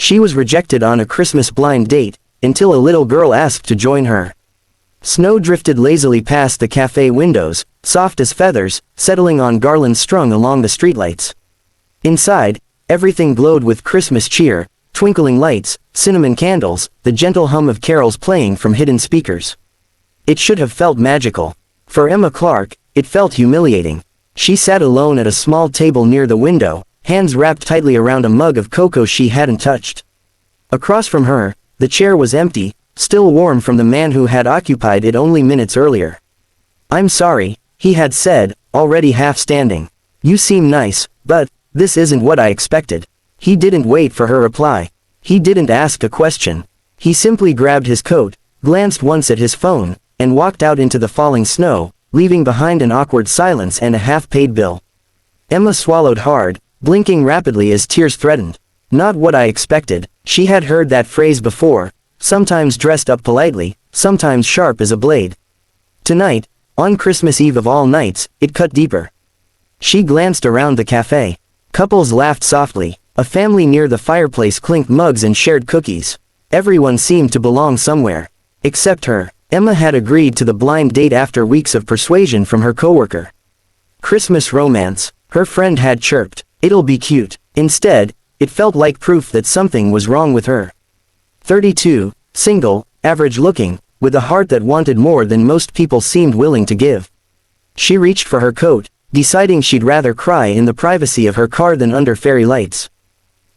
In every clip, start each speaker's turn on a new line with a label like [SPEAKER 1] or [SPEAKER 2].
[SPEAKER 1] She was rejected on a Christmas blind date, until a little girl asked to join her. Snow drifted lazily past the cafe windows, soft as feathers, settling on garlands strung along the streetlights. Inside, everything glowed with Christmas cheer, twinkling lights, cinnamon candles, the gentle hum of carols playing from hidden speakers. It should have felt magical. For Emma Clark, it felt humiliating. She sat alone at a small table near the window, hands wrapped tightly around a mug of cocoa she hadn't touched. Across from her, the chair was empty, still warm from the man who had occupied it only minutes earlier. "I'm sorry," he had said, already half standing. "You seem nice, but this isn't what I expected." He didn't wait for her reply. He didn't ask a question. He simply grabbed his coat, glanced once at his phone, and walked out into the falling snow, leaving behind an awkward silence and a half-paid bill. Emma swallowed hard, blinking rapidly as tears threatened. Not what I expected. She had heard that phrase before, sometimes dressed up politely, sometimes sharp as a blade. Tonight, on Christmas Eve of all nights, it cut deeper. She glanced around the cafe. Couples laughed softly. A family near the fireplace clinked mugs and shared cookies. Everyone seemed to belong somewhere. Except her. Emma had agreed to the blind date after weeks of persuasion from her coworker. Christmas romance, her friend had chirped. It'll be cute. Instead, it felt like proof that something was wrong with her. 32, single, average-looking, with a heart that wanted more than most people seemed willing to give. She reached for her coat, deciding she'd rather cry in the privacy of her car than under fairy lights.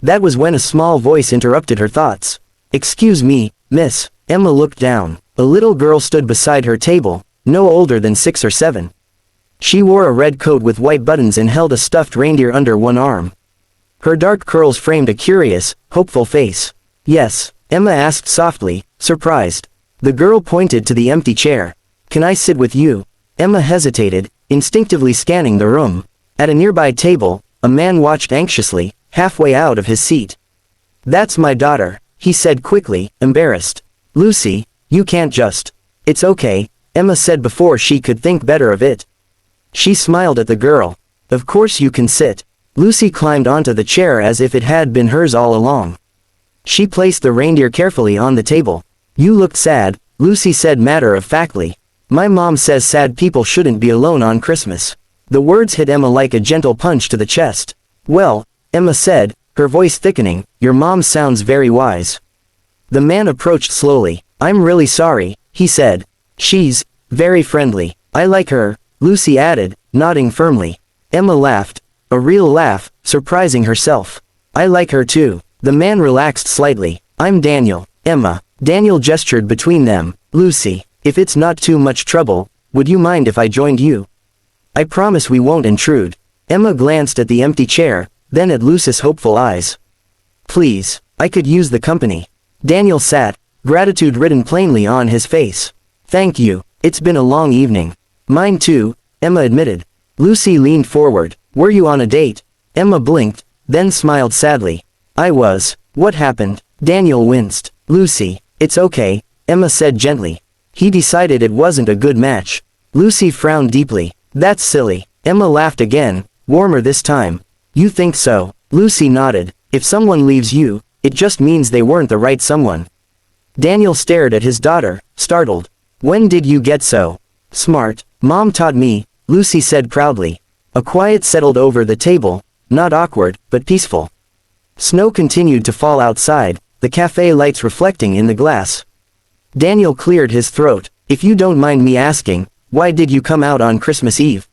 [SPEAKER 1] That was when a small voice interrupted her thoughts. "Excuse me, miss." Emma looked down. A little girl stood beside her table, no older than 6 or 7. She wore a red coat with white buttons and held a stuffed reindeer under one arm. Her dark curls framed a curious, hopeful face. "Yes?" Emma asked softly, surprised. The girl pointed to the empty chair. "Can I sit with you?" Emma hesitated, instinctively scanning the room. At a nearby table, a man watched anxiously, halfway out of his seat. "That's my daughter," he said quickly, embarrassed. "Lucy, you can't just." "It's okay," Emma said before she could think better of it. She smiled at the girl. "Of course you can sit." Lucy climbed onto the chair as if it had been hers all along. She placed the reindeer carefully on the table. "You looked sad," Lucy said matter-of-factly. "My mom says sad people shouldn't be alone on Christmas." The words hit Emma like a gentle punch to the chest. "Well," Emma said, her voice thickening, "your mom sounds very wise." The man approached slowly. "I'm really sorry," he said. "She's very friendly. I like her," Lucy added, nodding firmly. Emma laughed. A real laugh, surprising herself. "I like her too." The man relaxed slightly. "I'm Daniel." "Emma." Daniel gestured between them. "Lucy, if it's not too much trouble, would you mind if I joined you? I promise we won't intrude." Emma glanced at the empty chair, then at Lucy's hopeful eyes. "Please, I could use the company." Daniel sat, gratitude written plainly on his face. "Thank you, it's been a long evening." "Mine too," Emma admitted. Lucy leaned forward. "Were you on a date?" Emma blinked, then smiled sadly. "I was." "What happened?" Daniel winced. "Lucy, it's okay," Emma said gently. "He decided it wasn't a good match." Lucy frowned deeply. "That's silly." Emma laughed again, warmer this time. "You think so?" Lucy nodded. "If someone leaves you, it just means they weren't the right someone." Daniel stared at his daughter, startled. "When did you get so smart?" "Mom taught me," Lucy said proudly. A quiet settled over the table, not awkward, but peaceful. Snow continued to fall outside, the cafe lights reflecting in the glass. Daniel cleared his throat. "If you don't mind me asking, why did you come out on Christmas Eve?"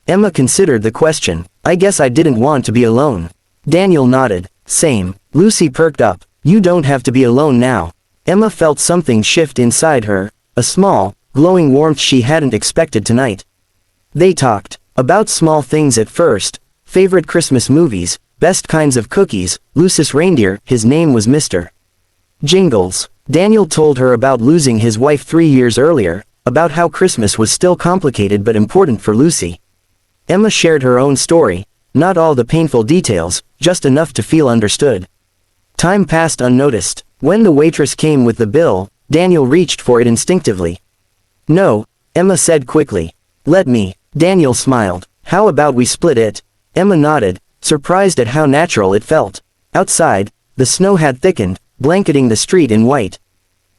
[SPEAKER 1] Emma considered the question. "I guess I didn't want to be alone." Daniel nodded. "Same." Lucy perked up. "You don't have to be alone now." Emma felt something shift inside her, a small, glowing warmth she hadn't expected tonight. They talked about small things at first, favorite Christmas movies, best kinds of cookies, Lucy's reindeer, his name was Mr. Jingles. Daniel told her about losing his wife 3 years earlier, about how Christmas was still complicated but important for Lucy. Emma shared her own story, not all the painful details, just enough to feel understood. Time passed unnoticed. When the waitress came with the bill, Daniel reached for it instinctively. "No," Emma said quickly. "Let me." Daniel smiled. "How about we split it?" Emma nodded, surprised at how natural it felt. Outside, The snow had thickened, blanketing the street in white.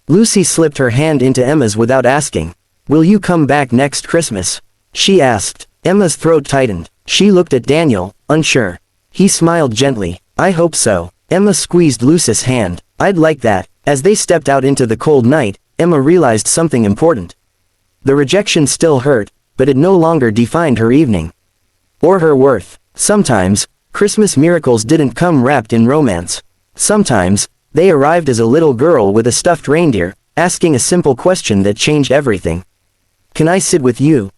[SPEAKER 1] Lucy slipped her hand into Emma's without asking. "Will you come back next Christmas?" she asked. Emma's throat tightened. She looked at Daniel, unsure. He smiled gently. "I hope so." Emma squeezed Lucy's hand. "I'd like that." As they stepped out into the cold night, Emma realized something important. The rejection still hurt, but it no longer defined her evening. Or her worth. Sometimes, Christmas miracles didn't come wrapped in romance. Sometimes, they arrived as a little girl with a stuffed reindeer, asking a simple question that changed everything. "Can I sit with you?"